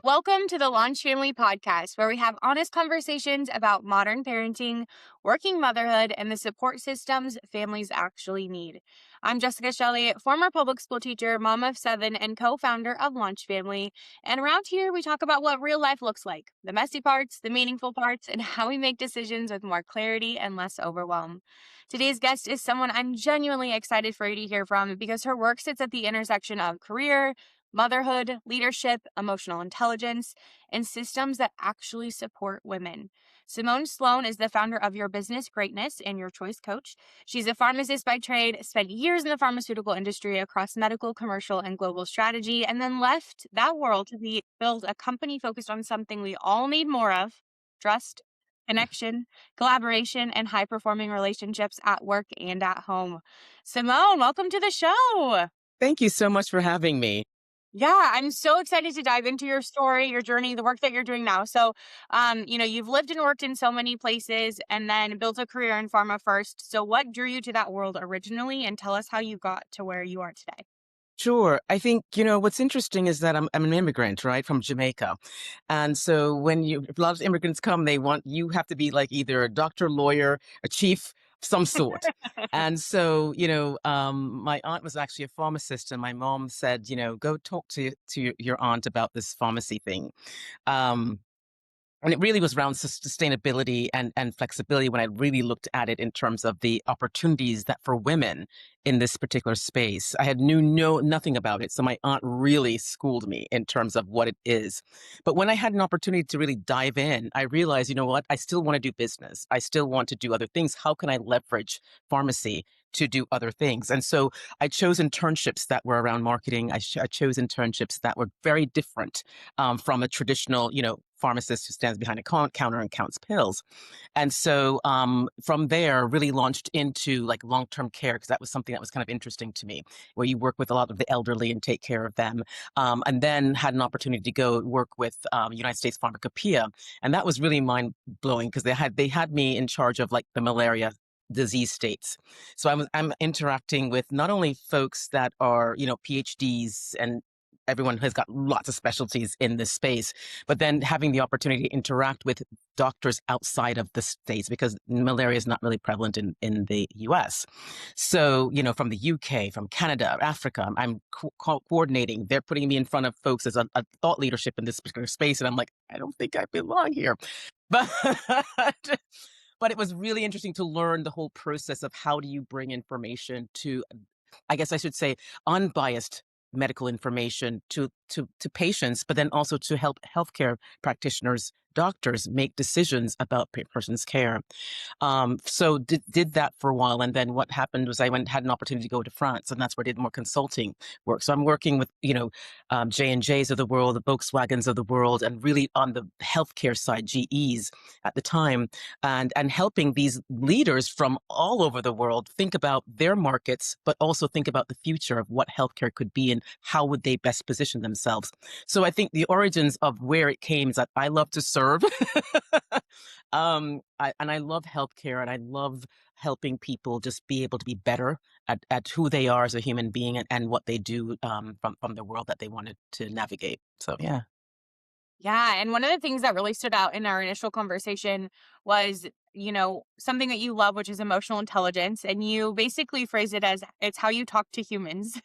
Welcome to the LaunchFamily Podcast, where we have honest conversations about modern parenting, working motherhood, and the support systems families actually need. I'm Jessica Shelley, former public school teacher, mom of 7, and co-founder of LaunchFamily. And around here, we talk about what real life looks like, the messy parts, the meaningful parts, and how we make decisions with more clarity and less overwhelm. Today's guest is someone I'm genuinely excited for you to hear from because her work sits at the intersection of career, motherhood, leadership, emotional intelligence, and systems that actually support women. Simone Sloan is the founder of Your Business Greatness and Your Choice Coach. She's a pharmacist by trade, spent years in the pharmaceutical industry across medical, commercial, and global strategy, and then left that world to build a company focused on something we all need more of: trust, connection, collaboration, and high-performing relationships at work and at home. Simone, welcome to the show. Thank you so much for having me. Yeah, I'm so excited to dive into your story, your journey, the work that you're doing now. So, you've lived and worked in so many places and then built a career in pharma first. So what drew you to that world originally, and tell us how you got to where you are today? Sure. I think, what's interesting is that I'm an immigrant, right, from Jamaica. And so a lot of immigrants come, you have to be like either a doctor, lawyer, a chief, some sort. And so, my aunt was actually a pharmacist, and my mom said, go talk to your aunt about this pharmacy thing. Um, And it really was around sustainability and flexibility when I really looked at it in terms of the opportunities that for women in this particular space. I had nothing about it. So my aunt really schooled me in terms of what it is. But when I had an opportunity to really dive in, I realized, you know what? I still want to do business. I still want to do other things. How can I leverage pharmacy to do other things? And so I chose internships that were around marketing. I chose internships that were very different from a traditional, pharmacist who stands behind a counter and counts pills. And so from there, really launched into like long-term care, because that was something that was kind of interesting to me, where you work with a lot of the elderly and take care of them. And then had an opportunity to go work with United States Pharmacopoeia. And that was really mind-blowing because they had me in charge of like the malaria disease states. So I'm interacting with not only folks that are, PhDs, and everyone has got lots of specialties in this space, but then having the opportunity to interact with doctors outside of the states, because malaria is not really prevalent in the US. So, from the UK, from Canada, Africa, I'm coordinating. They're putting me in front of folks as a thought leadership in this particular space. And I'm like, I don't think I belong here. But but it was really interesting to learn the whole process of how do you bring information to, I guess I should say, unbiased medical information to patients, but then also to help healthcare practitioners, doctors make decisions about person's care. So did that for a while. And then what happened was I had an opportunity to go to France, and that's where I did more consulting work. So I'm working with, J&Js of the world, the Volkswagens of the world, and really on the healthcare side, GEs at the time, and helping these leaders from all over the world think about their markets, but also think about the future of what healthcare could be and how would they best position themselves. So I think the origins of where it came is that I love to serve. I love healthcare, and I love helping people just be able to be better at who they are as a human being, and what they do from the world that they wanted to navigate. So, yeah. Yeah. And one of the things that really stood out in our initial conversation was, something that you love, which is emotional intelligence. And you basically phrase it as it's how you talk to humans.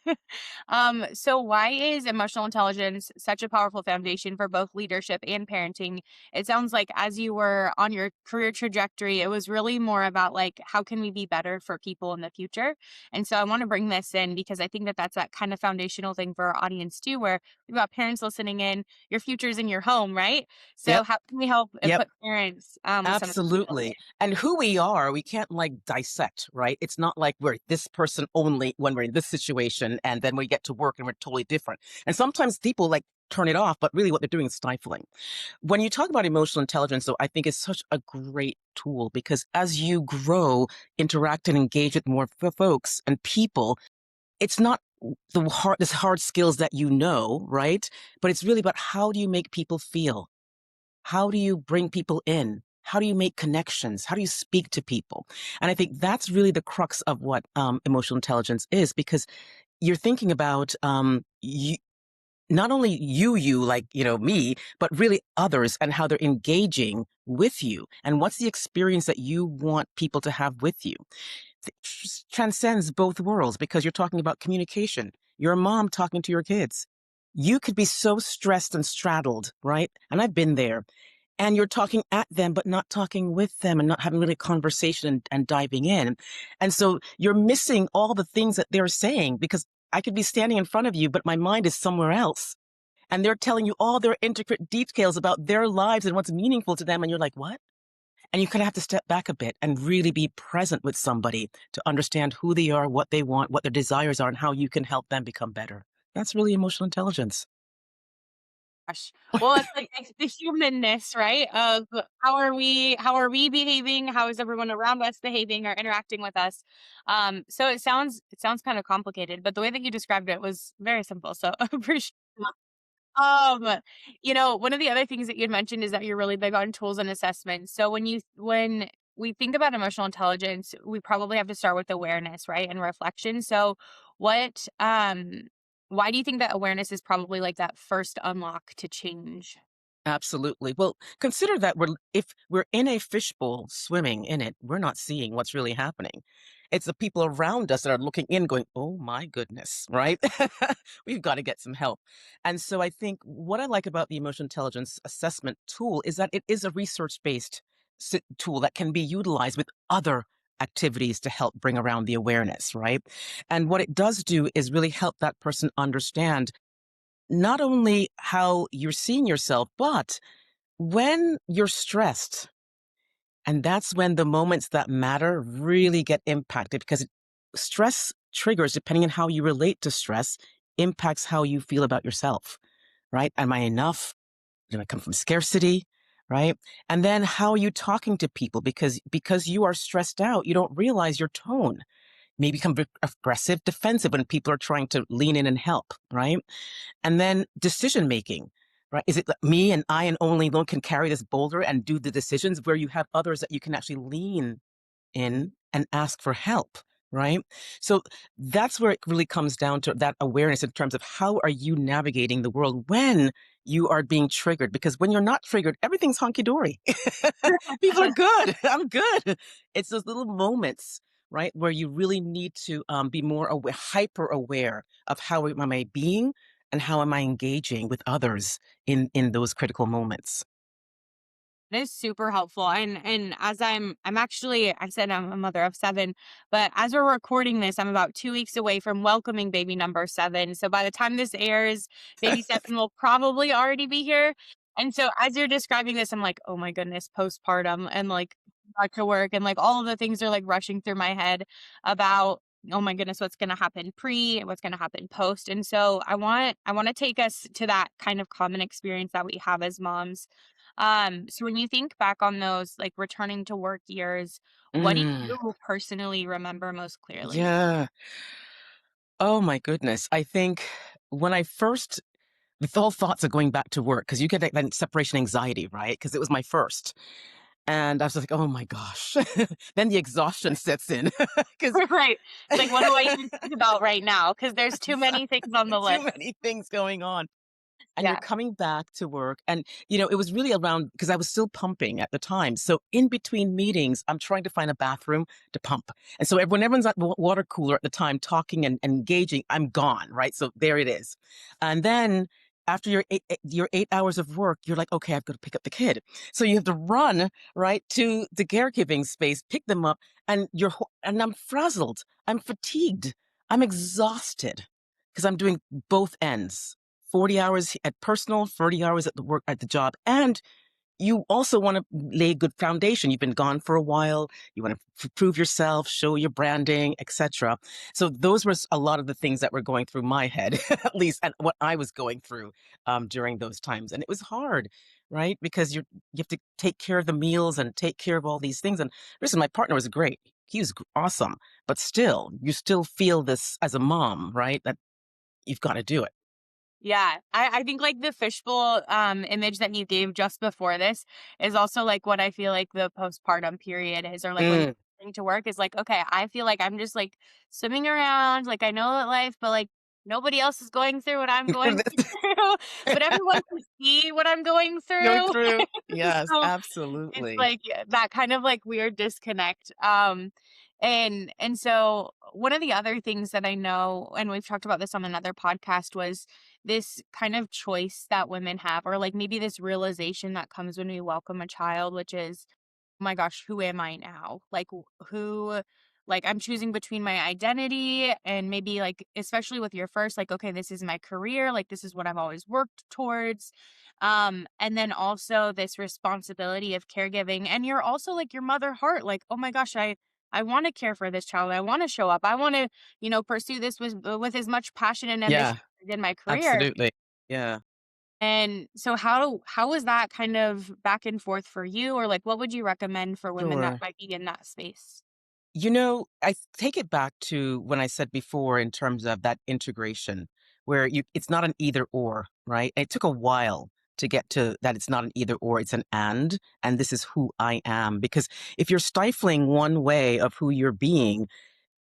So why is emotional intelligence such a powerful foundation for both leadership and parenting? It sounds like as you were on your career trajectory, it was really more about like, how can we be better for people in the future? And so I want to bring this in because I think that that's that kind of foundational thing for our audience too, where we've got parents listening in. Your future's in your home, right? So Yep. how can we help Yep. equip parents with some of the Absolutely. And who we are, we can't like dissect, right? It's not like we're this person only when we're in this situation, and then we get to work and we're totally different. And sometimes people like turn it off, but really what they're doing is stifling. When you talk about emotional intelligence, though, I think it's such a great tool, because as you grow, interact and engage with more folks and people, it's not this hard skills that right? But it's really about how do you make people feel? How do you bring people in? How do you make connections? How do you speak to people? And I think that's really the crux of what emotional intelligence is, because you're thinking about not only you, like, me, but really others and how they're engaging with you. And what's the experience that you want people to have with you? Transcends both worlds because you're talking about communication. You're a mom talking to your kids. You could be so stressed and straddled, right? And I've been there. And you're talking at them, but not talking with them and not having really a conversation and diving in. And so you're missing all the things that they're saying because I could be standing in front of you, but my mind is somewhere else. And they're telling you all their intricate details about their lives and what's meaningful to them. And you're like, what? And you kind of have to step back a bit and really be present with somebody to understand who they are, what they want, what their desires are, and how you can help them become better. That's really emotional intelligence. Gosh. Well, it's like it's the humanness, right? Of how are we behaving? How is everyone around us behaving or interacting with us? So it sounds kind of complicated, but the way that you described it was very simple. So I appreciate that. One of the other things that you had mentioned is that you're really big on tools and assessments. So when we think about emotional intelligence, we probably have to start with awareness, right? And reflection. So what why do you think that awareness is probably like that first unlock to change? Absolutely. Well, consider that if we're in a fishbowl swimming in it, we're not seeing what's really happening. It's the people around us that are looking in going, "Oh my goodness," right? We've got to get some help. And so I think what I like about the emotional intelligence assessment tool is that it is a research-based tool that can be utilized with other activities to help bring around the awareness, right? And what it does do is really help that person understand not only how you're seeing yourself, but when you're stressed. And that's when the moments that matter really get impacted because stress triggers, depending on how you relate to stress, impacts how you feel about yourself, right? Am I enough? Did I come from scarcity? Right. And then how are you talking to people? Because you are stressed out, you don't realize your tone may become aggressive, defensive when people are trying to lean in and help, right? And then decision making, right? Is it like me and I and only alone can carry this boulder and do the decisions where you have others that you can actually lean in and ask for help, right? So that's where it really comes down to that awareness in terms of how are you navigating the world when you are being triggered? Because when you're not triggered, everything's honky dory. People are good. I'm good. It's those little moments, right, where you really need to be more aware, hyper aware of how am I being and how am I engaging with others in those critical moments. It is super helpful. And as I'm actually I said I'm a mother of seven, but as we're recording this, I'm about 2 weeks away from welcoming baby number seven. So by the time this airs, baby seven will probably already be here. And so as you're describing this, I'm like, oh my goodness, postpartum and like back to work and like all of the things are like rushing through my head about oh my goodness, what's gonna happen pre and what's gonna happen post. And so I want to take us to that kind of common experience that we have as moms. So when you think back on those like returning to work years, what do Mm, you personally remember most clearly? yeah. Oh my goodness. I think when I first, the whole thoughts of going back to work, because you get that separation anxiety, right? Because it was my first. And I was like, oh my gosh. Then the exhaustion sets in because Right. It's like, what do I even think about right now? Because there's too many things on exactly the too list. many things going on. And you're Yeah. coming back to work. And, it was really around because I was still pumping at the time. So in between meetings, I'm trying to find a bathroom to pump. And so when everyone's at the water cooler at the time, talking and engaging, I'm gone. Right. So there it is. And then after your 8 hours of work, you're like, okay, I've got to pick up the kid. So you have to run right to the caregiving space, pick them up, and and I'm frazzled. I'm fatigued. I'm exhausted because I'm doing both ends. 40 hours at personal, 30 hours at the work at the job. And you also want to lay a good foundation. You've been gone for a while. You want to prove yourself, show your branding, etc. So those were a lot of the things that were going through my head, at least, and what I was going through during those times. And it was hard, right? Because you have to take care of the meals and take care of all these things. And listen, my partner was great. He was awesome. But still, you still feel this as a mom, right? That you've got to do it. Yeah. I think like the fishbowl image that you gave just before this is also like what I feel like the postpartum period is, or like when Mm, you're going to work is like, okay, I feel like I'm just like swimming around. Like I know that life, but like nobody else is going through what I'm going through, but everyone can see what I'm going Going through. through. Yes, So it's absolutely. like that kind of like weird disconnect. And so one of the other things that I know, and we've talked about this on another podcast, was this kind of choice that women have, or like maybe this realization that comes when we welcome a child, which is, oh my gosh, who am I now? Like who, like I'm choosing between my identity and maybe like, especially with your first, like, okay, this is my career, like this is what I've always worked towards. And then also this responsibility of caregiving. And you're also like your mother heart, like, oh my gosh, I want to care for this child. I want to show up. I want to, pursue this with as much passion and ambition Yeah, as I did my career. absolutely. Yeah, And so how was that kind of back and forth for you? Or like what would you recommend for women that sure. might be in that space? I take it back to when I said before in terms of that integration where it's not an either or, right? It took a while to get to that it's not an either or, it's an and this is who I am. Because if you're stifling one way of who you're being,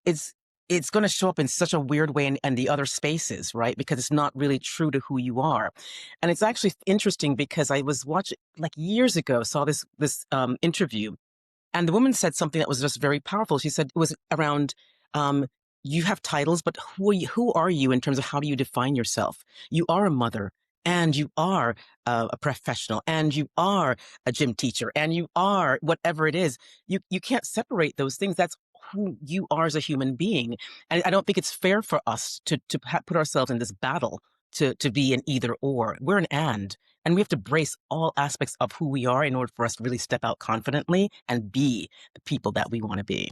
it's it's going to show up in such a weird way in the other spaces, right? Because it's not really true to who you are. And it's actually interesting because I was watching like years ago, saw this interview, and the woman said something that was just very powerful. She said it was around, um, you have titles, but who are you in terms of how do you define yourself? You are a mother, and you are a professional, and you are a gym teacher, and you are whatever it is. You can't separate those things. That's who you are as a human being. And I don't think it's fair for us to put ourselves in this battle to be an either or. We're an and we have to brace all aspects of who we are in order for us to really step out confidently and be the people that we want to be.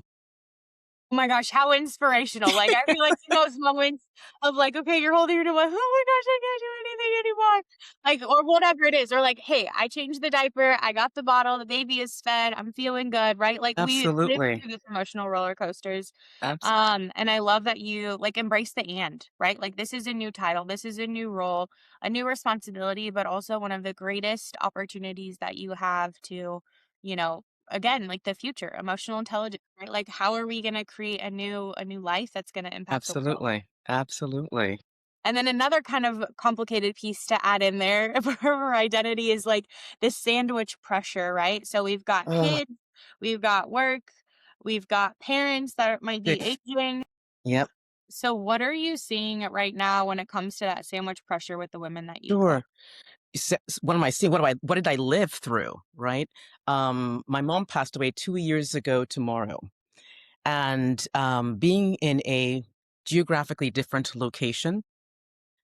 Oh my gosh, how inspirational. Like, I feel like in those moments of like, okay, you're holding your like, oh my gosh, I can't do anything anymore. Like, or whatever it is. Or like, hey, I changed the diaper, I got the bottle, the baby is fed, I'm feeling good, right? Like we live Absolutely. through this emotional roller coasters. Abs- And I love that you like embrace the and, right? Like this is a new title, this is a new role, a new responsibility, but also one of the greatest opportunities that you have to, you know, again, like the future, emotional intelligence, right? Like how are we going to create a new life that's going to impact the world? Absolutely. Absolutely. And then another kind of complicated piece to add in there for our identity is like this sandwich pressure, right? So we've got Oh, kids, we've got work, we've got parents that might be it, aging. yep. So what are you seeing right now when it comes to that sandwich pressure with the women that you coach? Sure. What am I seeing? What did I live through? Right. My mom passed away 2 years ago tomorrow. And being in a geographically different location, Mhm.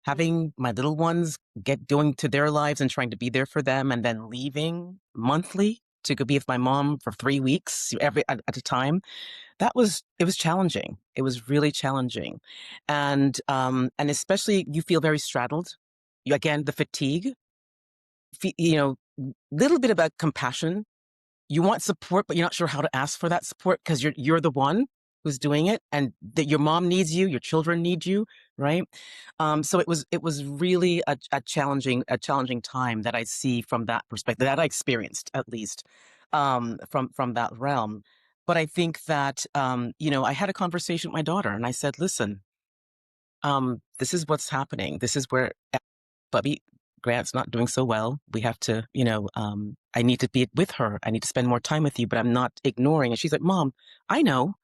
having my little ones get going to their lives and trying to be there for them, and then leaving monthly to go be with my mom for 3 weeks at a time. It was challenging. It was really challenging. And especially you feel very straddled. Again, the fatigue, little bit about compassion. You want support, but you're not sure how to ask for that support because you're the one who's doing it, and that your mom needs you, your children need you, right? So it was really a challenging time that I see from that perspective, that I experienced at least, from that realm. But I think that I had a conversation with my daughter, and I said, "Listen, this is what's happening. This is where Bubby Grant's not doing so well. We have to, I need to be with her. I need to spend more time with you, but I'm not ignoring." And she's like, "Mom, I know."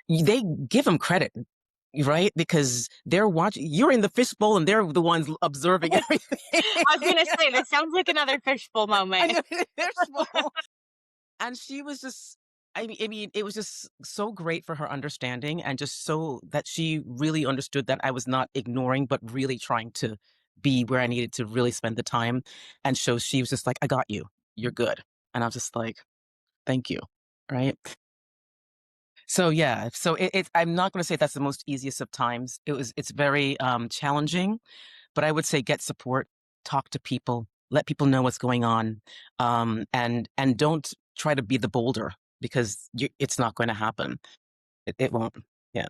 They give him credit, right? Because they're watching, you're in the fishbowl and they're the ones observing everything. I was going to say, this sounds like another fishbowl And moment. you're in the fishbowl. And she was just, I mean, it was just so great for her understanding, and just so that she really understood that I was not ignoring, but really trying to be where I needed to really spend the time. And so she was just like, "I got you. You're good." And I was just like, "Thank you." Right. So yeah, I'm not going to say that's the most easiest of times. It's very challenging, but I would say get support, talk to people, let people know what's going on, and don't try to be the boulder, because it's not going to happen. It won't. Yeah.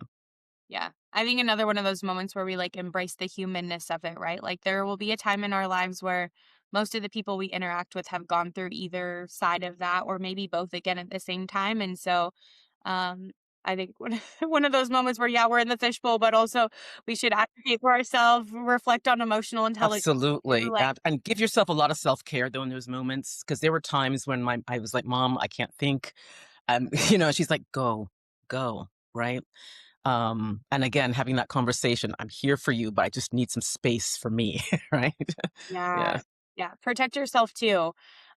Yeah. I think another one of those moments where we like embrace the humanness of it, right? Like there will be a time in our lives where most of the people we interact with have gone through either side of that or maybe both again at the same time. And so um I think one one of those moments where, yeah, we're in the fishbowl, but also we should advocate for ourselves, reflect on emotional intelligence too, Absolutely, like, and give yourself a lot of self-care though in those moments, because there were times when I was like, "Mom, I can't think." She's like, "Go, go," right? And again, having that conversation, "I'm here for you, but I just need some space for me," right? Yeah. yeah, yeah, protect yourself too.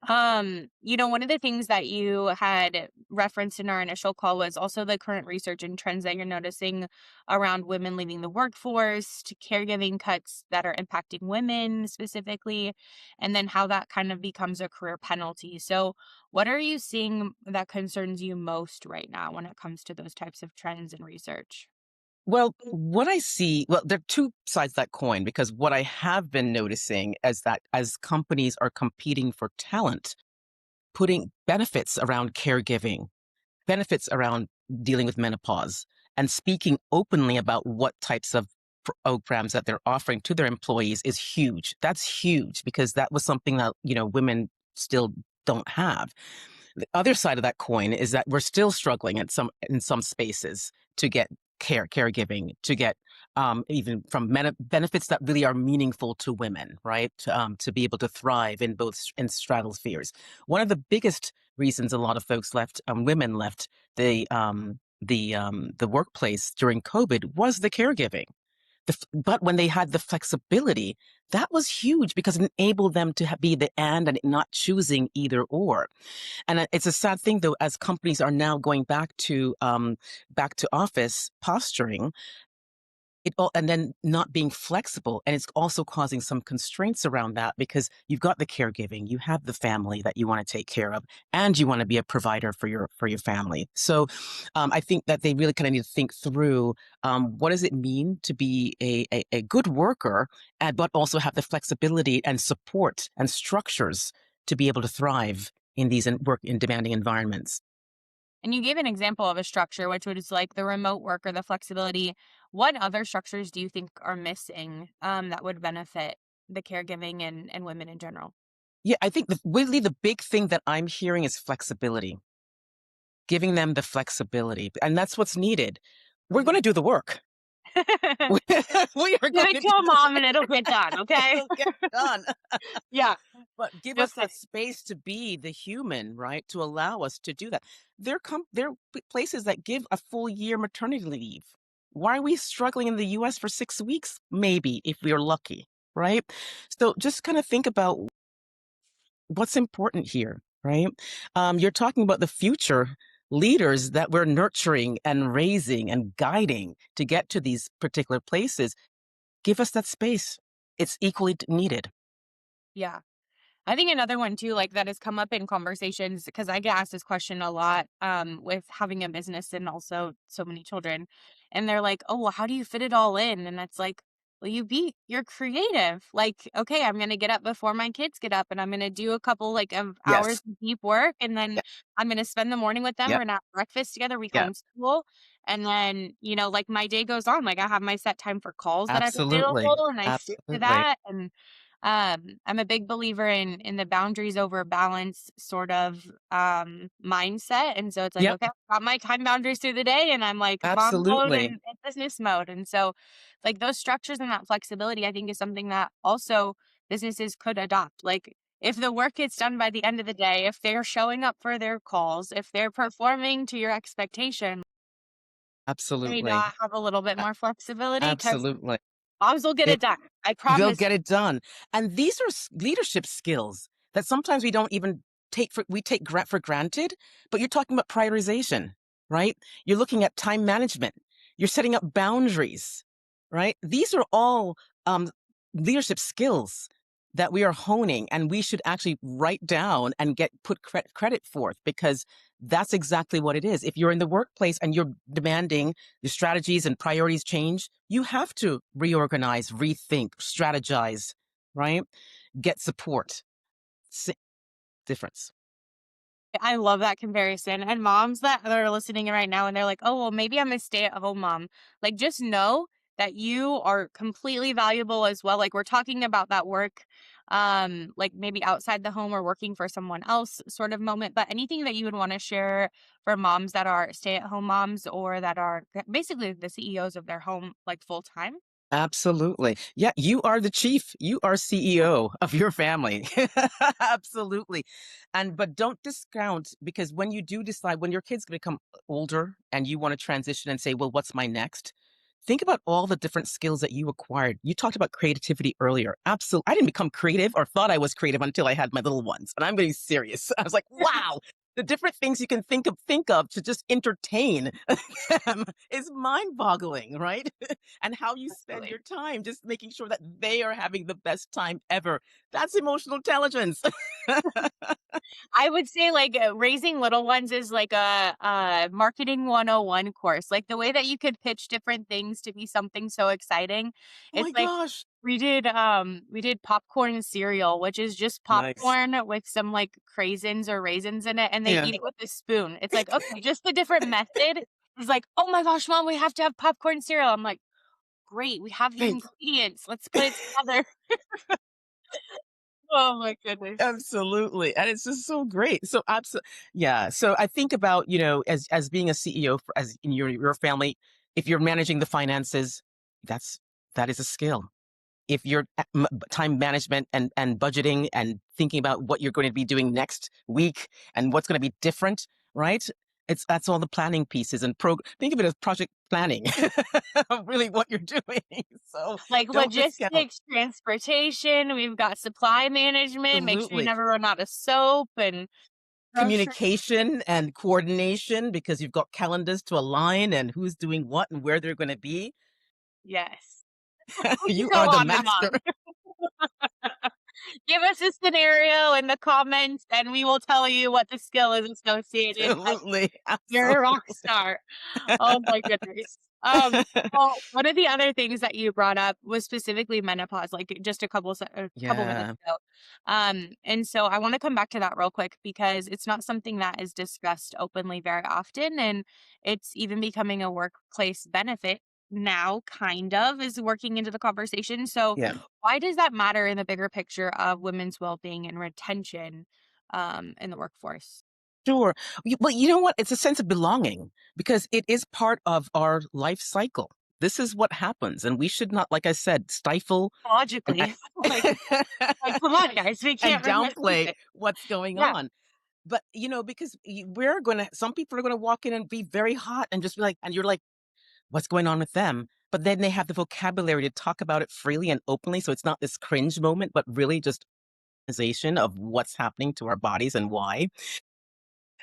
One of the things that you had referenced in our initial call was also the current research and trends that you're noticing around women leaving the workforce, to caregiving cuts that are impacting women specifically, and then how that kind of becomes a career penalty. So, what are you seeing that concerns you most right now when it comes to those types of trends and research? Well, what I see, well, there are two sides of that coin because what I have been noticing is that as companies are competing for talent, putting benefits around caregiving, benefits around dealing with menopause, and speaking openly about what types of programs that they're offering to their employees is huge. That's huge because that was something that, women still don't have. The other side of that coin is that we're still struggling in some spaces to get caregiving, to get even from benefits that really are meaningful to women, right? To be able to thrive in both in straddle spheres. One of the biggest reasons a lot of folks left, women left the workplace during COVID was the caregiving. But when they had the flexibility, that was huge because it enabled them to be the and not choosing either or. And it's a sad thing, though, as companies are now going back to office posturing, and then not being flexible, and it's also causing some constraints around that because you've got the caregiving, you have the family that you want to take care of, and you want to be a provider for your family. So, I think that they really kind of need to think through what does it mean to be a good worker, but also have the flexibility and support and structures to be able to thrive in these work in demanding environments. And you gave an example of a structure, which was like the remote work or the flexibility. What other structures do you think are missing that would benefit the caregiving and women in general? Yeah, I think really the big thing that I'm hearing is flexibility, giving them the flexibility, and that's what's needed. We're Mhm. gonna do the work. We are Give going it to to do a the mom and it'll get done, okay? it'll get done. Yeah, But give us just that saying. space to be the human, right? To allow us to do that. There are places that give a full year maternity leave. Why are we struggling in the US for 6 weeks? Maybe, if we are lucky, right? So just kind of think about what's important here, right? You're talking about the future leaders that we're nurturing and raising and guiding to get to these particular places. Give us that space. It's equally needed. Yeah. I think another one too, like that has come up in conversations because I get asked this question a lot with having a business and also so many children. And they're like, oh, well, how do you fit it all in? And it's like, well, you're creative. Like, okay, I'm going to get up before my kids get up and I'm going to do a couple like of hours Yes. of deep work. And then Yeah. I'm going to spend the morning with them. Yeah. We're going to have breakfast together. We Yeah. homeschool. And then, like my day goes on. Like I have my set time for calls that I'm Absolutely. available and I stick to Absolutely. that. And I'm a big believer in the boundaries over balance sort of mindset. And so it's like, Yep. okay, I've got my time boundaries through the day and I'm like mom mode Absolutely. and business mode. And so like those structures and that flexibility, I think is something that also businesses could adopt. Like if the work gets done by the end of the day, if they're showing up for their calls, if they're performing to your expectation, maybe Absolutely. not have a little bit A- more flexibility because Absolutely. moms will get It it done. I They'll promise. get it done. And these are leadership skills that sometimes we don't even take for granted, but you're talking about prioritization, right? You're looking at time management. You're setting up boundaries, right? These are all um, leadership skills that we are honing and we should actually write down and put credit for because that's exactly what it is. If you're in the workplace and you're demanding your strategies and priorities change, you have to reorganize, rethink, strategize, right? Get support. Si- Difference. I love that comparison. And moms that are listening right now and they're like, oh, well, maybe I'm a stay at home mom. Like, just know that you are completely valuable as well. Like, we're talking about that work like maybe outside the home or working for someone else sort of moment, but anything that you would want to share for moms that are stay-at-home moms or that are basically the CEOs of their home like full time? Absolutely. Yeah, you are the chief. You are CEO of your family. Absolutely. But don't discount, because when you do decide, when your kids become older and you want to transition and say, well, what's my next? Think about all the different skills that you acquired. You talked about creativity earlier. Absolutely. I didn't become creative or thought I was creative until I had my little ones. And I'm being serious. I was like, wow, the different things you can think of to just entertain them is mind-boggling, right? And how you spend Absolutely. your time just making sure that they are having the best time ever. That's emotional intelligence. I would say, like, raising little ones is like a marketing 101 course. Like, the way that you could pitch different things to be something so exciting. Oh It's my like gosh. we did popcorn cereal, which is just Nice. popcorn with some, like, craisins or raisins in it, and they Yeah. eat it with a spoon. It's like, okay, just a different method is like, "Oh my gosh, mom, we have to have popcorn cereal." I'm like, "Great, we have the Great. ingredients. Let's put it together." Oh my goodness. Absolutely. And it's just so great. So yeah. So I think about, as being a CEO for as in your family, if you're managing the finances, that's that is a skill. If you're time management and budgeting and thinking about what you're going to be doing next week and what's going to be different, right? That's all the planning pieces and think of it as project planning of really what you're doing. So Like don't discount. logistics, transportation, we've got supply management, make sure you Absolutely. never run out of soap and grocery. Communication and coordination, because you've got calendars to align and who's doing what and where they're going to be. Yes. We can You go are the on and master. on. Give us a scenario in the comments and we will tell you what the skill is associated. Absolutely. You're a rock Absolutely. star. Oh my goodness. Well, one of the other things that you brought up was specifically menopause, like just a couple minutes Yeah. ago. And so I want to come back to that real quick because it's not something that is discussed openly very often, and it's even becoming a workplace benefit now, kind of, is working into the conversation. So, Yeah. why does that matter in the bigger picture of women's well-being and retention in the workforce? Sure. Well, you know what? It's a sense of belonging, because it is part of our life cycle. This is what happens. And we should not, like I said, stifle and, Logically, like come on, guys, we and can't resist downplay it. what's going Yeah. on. But, because some people are going to walk in and be very hot and just be like, and you're like, what's going on with them? But then they have the vocabulary to talk about it freely and openly. So it's not this cringe moment, but really just realization of what's happening to our bodies and why.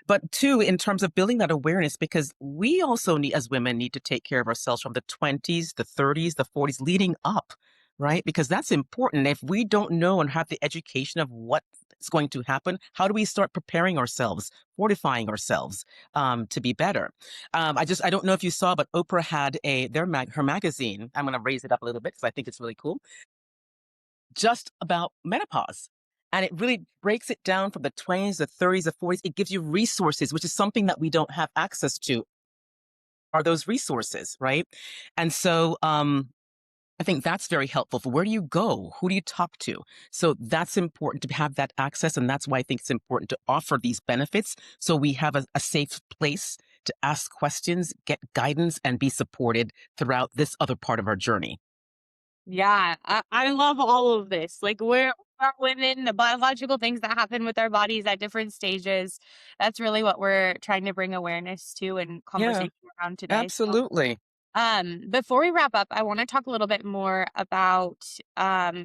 But two, in terms of building that awareness, because we also need, as women, need to take care of ourselves from the 20s, the 30s, the 40s, leading up, right? Because that's important. If we don't know and have the education of what's going to happen, how do we start preparing ourselves, fortifying ourselves to be better? I don't know if you saw, but Oprah had her magazine. I'm going to raise it up a little bit because I think it's really cool, just about menopause. And it really breaks it down from the 20s, the 30s, the 40s. It gives you resources, which is something that we don't have access to, are those resources, right? And so I think that's very helpful. For where do you go? Who do you talk to? So that's important to have that access. And that's why I think it's important to offer these benefits, so we have a safe place to ask questions, get guidance, and be supported throughout this other part of our journey. Yeah, I love all of this. Like we're women, the biological things that happen with our bodies at different stages. That's really what we're trying to bring awareness to and Yeah, conversation around today. So absolutely. before we wrap up, I want to talk a little bit more about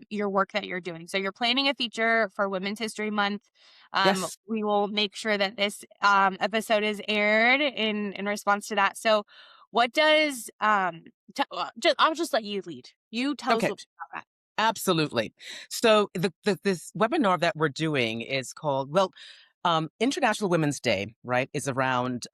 your work that you're doing. So you're planning a feature for Women's History Month. Yes. We will make sure that this episode is aired in response to that. So, what does I'll just let you lead. You tell us a Okay. little bit about that. Absolutely. So this webinar that we're doing is called, International Women's Day, right, is around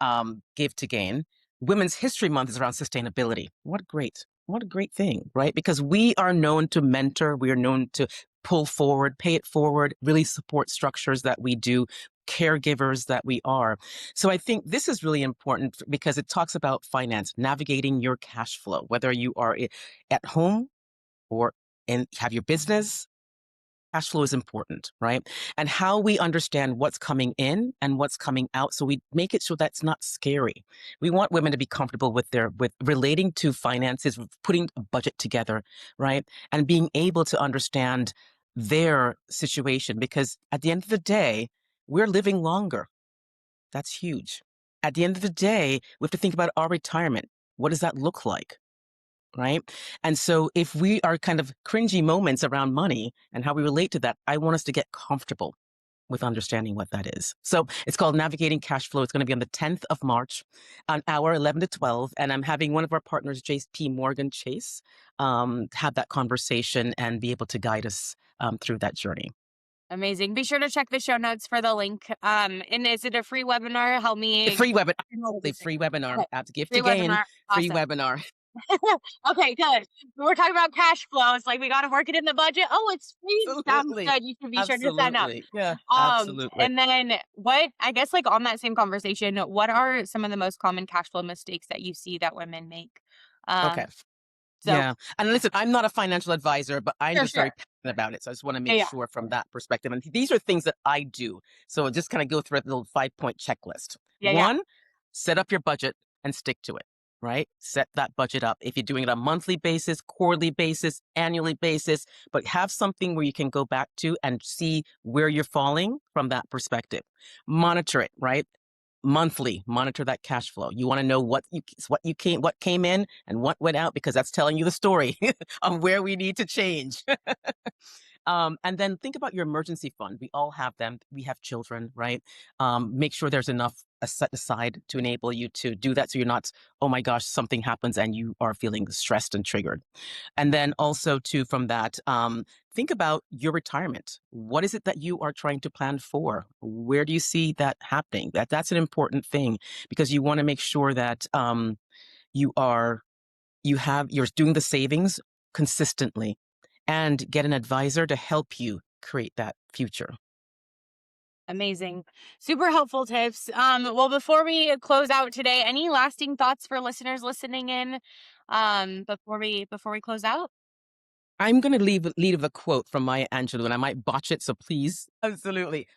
give to gain. Women's History Month is around sustainability. What a great thing, right? Because we are known to mentor, we are known to pull forward, pay it forward, really support structures that we do, caregivers that we are. So I think this is really important because it talks about finance, navigating your cash flow, whether you are at home or and have your business, cash flow is important, right? And how we understand what's coming in and what's coming out. So we make it so that's not scary. We want women to be comfortable with relating to finances, with putting a budget together, right? And being able to understand their situation, because at the end of the day, we're living longer. That's huge. At the end of the day, we have to think about our retirement. What does that look like? Right. And so if we are kind of cringy moments around money and how we relate to that, I want us to get comfortable with understanding what that is. So it's called Navigating Cash Flow. It's going to be on the 10th of March on hour 11 to 12. And I'm having one of our partners, JP Morgan Chase, have that conversation and be able to guide us through that journey. Amazing. Be sure to check the show notes for the link. And is it a free webinar? Help A me free webinar, know the everything. free webinar, Okay. to gift Free again, webinar. free Awesome. webinar. Okay, good. We're talking about cash flow. It's like we got to work it in the budget. Oh, it's free. Sounds Absolutely. good. You should be sure to sign up. Absolutely. Yeah, absolutely. And then what, I guess, like on that same conversation, what are some of the most common cash flow mistakes that you see that women make? Okay. Um, so Yeah. And listen, I'm not a financial advisor, but I'm sure, just very sure. passionate about it. So I just want to Yeah, make yeah, sure from that perspective. And these are things that I do. So I'll just kind of go through a little 5-point checklist. yeah, yeah. One, set up your budget and stick to it, right? Set that budget up. If you're doing it on a monthly basis, quarterly basis, annually basis, but have something where you can go back to and see where you're falling from that perspective. Monitor it, right? Monthly, monitor that cash flow. You want to know what came in and what went out, because that's telling you the story of where we need to change. And then think about your emergency fund. We all have them. We have children, right? Make sure there's enough set aside to enable you to do that, so you're not, oh my gosh, something happens and you are feeling stressed and triggered. And then also too, from that, think about your retirement. What is it that you are trying to plan for? Where do you see that happening? That's an important thing, because you want to make sure that you are you're doing the savings consistently, and get an advisor to help you create that future. Amazing. Super helpful tips. Well, before we close out today, any lasting thoughts for listeners listening in before we close out? I'm going to lead with a quote from Maya Angelou, and I might botch it, so please. Absolutely.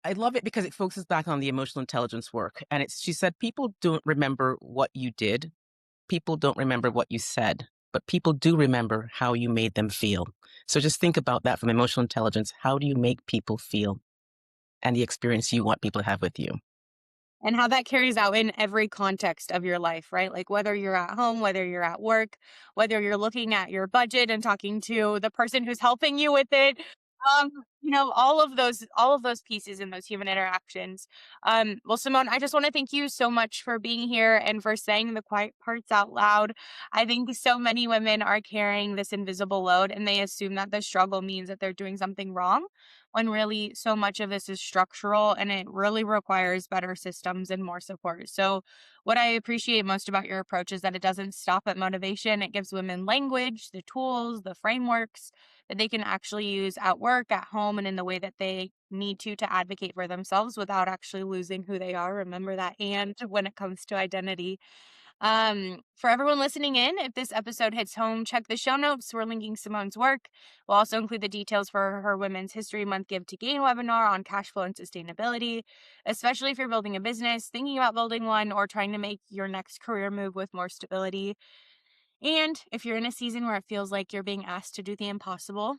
I love it because it focuses back on the emotional intelligence work. And she said, people don't remember what you did. People don't remember what you said, but people do remember how you made them feel. So just think about that from emotional intelligence. How do you make people feel, and the experience you want people to have with you? And how that carries out in every context of your life, right? Like whether you're at home, whether you're at work, whether you're looking at your budget and talking to the person who's helping you with it. Um, all of those pieces in those human interactions. Well, Simone, I just want to thank you so much for being here and for saying the quiet parts out loud. I think so many women are carrying this invisible load and they assume that the struggle means that they're doing something wrong, when really so much of this is structural and it really requires better systems and more support. So, what I appreciate most about your approach is that it doesn't stop at motivation. It gives women language, the tools, the frameworks that they can actually use at work, at home, and in the way that they need to advocate for themselves without actually losing who they are. Remember that. And when it comes to identity, for everyone listening in, if this episode hits home, check the show notes. We're linking Simone's work. We'll also include the details for her Women's History Month Give to Gain webinar on cash flow and sustainability, especially if you're building a business, thinking about building one, or trying to make your next career move with more stability. And if you're in a season where it feels like you're being asked to do the impossible,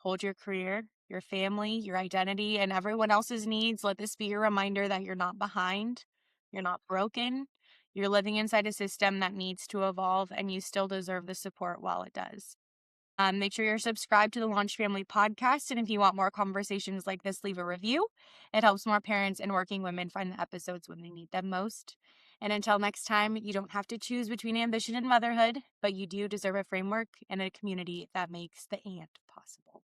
hold your career, your family, your identity, and everyone else's needs. Let this be your reminder that you're not behind, you're not broken, you're living inside a system that needs to evolve, and you still deserve the support while it does. Make sure you're subscribed to the Launch Family Podcast. And if you want more conversations like this, leave a review. It helps more parents and working women find the episodes when they need them most. And until next time, you don't have to choose between ambition and motherhood, but you do deserve a framework and a community that makes the and possible.